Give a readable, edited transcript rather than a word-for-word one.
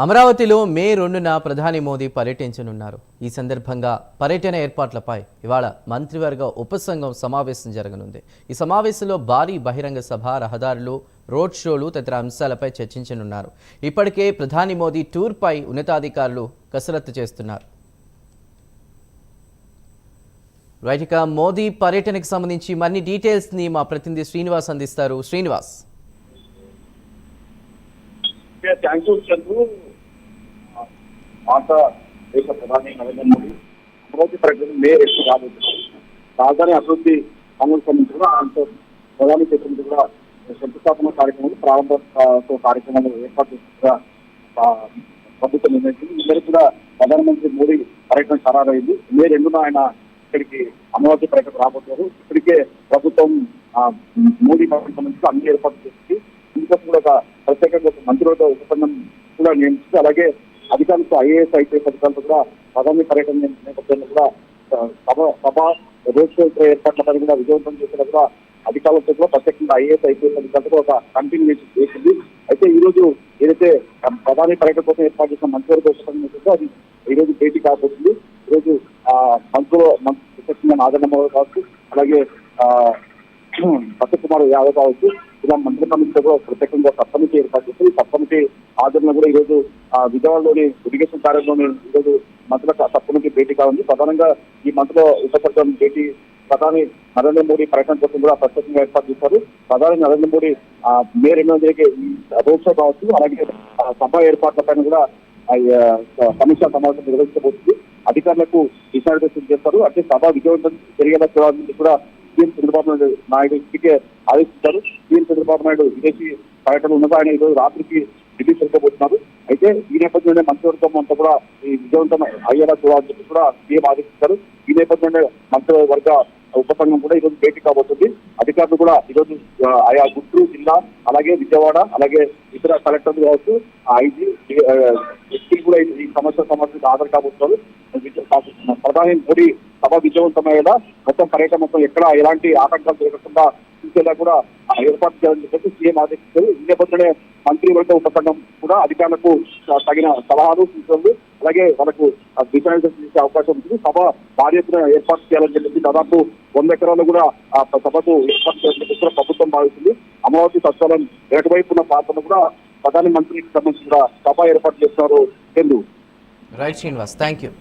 అమరావతిలో మే 2న ప్రధాని మోదీ పర్యటించనున్నారు. ఈ సందర్భంగా పర్యటన ఏర్పాట్లపై ఇవాళ మంత్రివర్గ ఉపసంఘం సమావేశం జరగనుంది. ఈ సమావేశంలో భారీ బహిరంగ సభ, రహదారులు, రోడ్ షోలు తదితర అంశాలపై చర్చించనున్నారు. ఇప్పటికే ప్రధాని మోదీ టూర్పై ఉన్నతాధికారులు కసరత్తు చేస్తున్నారు. రైట్, ఇక మోదీ పర్యటనకు సంబంధించి మరిన్ని డీటెయిల్స్ ని మా ప్రతినిధి శ్రీనివాస్ అందిస్తారు. శ్రీనివాస్. Thank you Chandru. భారత దేశ ప్రధాని నరేంద్ర మోడీ అమరావతి పర్యటన మే 2 రాబోతుంది. రాజధాని అభివృద్ధి పనులకు సంబంధించి కూడా ఆయనతో ప్రధాని చేతుల కూడా శంకుస్థాపన కార్యక్రమాలు, ప్రారంభ కార్యక్రమాలు ఏర్పాటు చేసిన ప్రభుత్వం నిర్ణయించింది. ఈ మేరకు కూడా ప్రధానమంత్రి మోడీ పర్యటన ఖరారైంది. మే 2న ఆయన ఇక్కడికి అమరావతి పర్యటన రాబోతున్నారు. ఇప్పటికే ప్రభుత్వం మోడీ పర్యటన సంబంధించి అన్ని ఏర్పాటు చేసింది. ఇందుకోసం కూడా ప్రత్యేకంగా మంత్రివర్గ ఉపసంఘం కూడా నియమించి, అలాగే అధికారులతో ఐఏఎస్, ఐపీఎస్ అధికారులతో కూడా ప్రధాని పర్యటన నేపథ్యంలో కూడా సభ రోడ్ షో ఏర్పాట్లపై కూడా విజయవంతం చేసిన కూడా అధికారులతో కూడా ప్రత్యేకంగా ఐఏఎస్, ఐపీఎస్ అధికారులతో ఒక కంటిన్యూషన్ చేసింది. అయితే ఈ రోజు ఏదైతే ప్రధాని పర్యటన కోసం ఏర్పాటు చేసిన మంత్రివర్గ ఉపసంఘం అది ఈ రోజు భేటీ కాబోతుంది. ఈ రోజు మంత్రులు నాగన్నమ్మ కావచ్చు, అలాగే సత్యకుమార్ యాదవ్ కావచ్చు, ఇలా మంత్రి కమిటీతో కూడా ప్రత్యేకంగా సబ్ కమిటీ ఏర్పాటు చేసి సబ్ కమిటీ ఆధ్వర్యంలో కూడా ఈరోజు విజయవాడలోని ఇరిగేషన్ కార్యాలయంలోని ఈరోజు మంత్రుల సబ్ కమిటీ భేటీ కావాలి. ప్రధానంగా ఈ మంత్రుల ఉపసర్గం భేటీ ప్రధాని నరేంద్ర మోడీ పర్యటన కోసం కూడా ప్రత్యేకంగా ఏర్పాటు చేశారు. ప్రధాని నరేంద్ర మోడీ మే 2వ తేదీకి రోడ్ షో కావచ్చు, అలాగే సభ ఏర్పాట్లపైన కూడా సమీక్షా సమావేశం నిర్వహించబోతుంది. అధికారులకు దిశానిర్దేశం చేస్తారు. అంటే సభ విజయవంతం జరిగేలా చూడాలని కూడా సీఎం చంద్రబాబు నాయుడు ఇప్పటికే ఆదేశించారు. సీఎం చంద్రబాబు నాయుడు విదేశీ పర్యటన ఉన్నదా ఆయన ఈ రోజు రాత్రికి ఢిల్లీ చేరుకోబోతున్నారు. అయితే ఈ నేపథ్యంలోనే మంత్రివర్గం అంతా కూడా ఈ విజయవంతం అయ్యేలా చూడాలని చెప్పి కూడా సీఎం ఆదేశించారు. ఈ నేపథ్యంలో మంత్రివర్గ ఉపసంఘం కూడా ఈరోజు భేటీ కాబోతుంది. అధికారులు కూడా ఈరోజు ఆయా గుంటూరు జిల్లా, అలాగే విజయవాడ, అలాగే ఇతర కలెక్టర్లు కావచ్చు, ఐజీ, ఎస్పీ కూడా ఈ సమస్యకు హాజరు కాబోతున్నారు. ప్రధాని మోడీ సభ విజయవంతమయ్యేలా మొత్తం పర్యటన మొత్తం ఎక్కడ ఎలాంటి ఆటంకాలు జరగకుండా చూసేలా కూడా ఏర్పాటు చేయాలని చెప్పేసి సీఎం ఆదేశించారు. ఈ నేపథ్యంలో మంత్రివర్గ ఉపసంఘం కూడా అధికారులకు తగిన సలహాలు, సూచనలు, అలాగే వాళ్ళకు దిశానిర్దేశం చేసే అవకాశం ఉంటుంది. సభ భారీ ఎత్తున ఏర్పాటు చేయాలని చెప్పేసి దాదాపు 100 ఎకరాలు కూడా సభకు ఏర్పాటు చేయాలని చెప్పేసి కూడా ప్రభుత్వం భావిస్తుంది. అమరావతి సచివాలయం ఏటువైపు ఉన్న ప్రాంతంలో కూడా ప్రధాని మంత్రికి సంబంధించిన సభ ఏర్పాటు చేస్తున్నారు. Right Srinivas, thank you.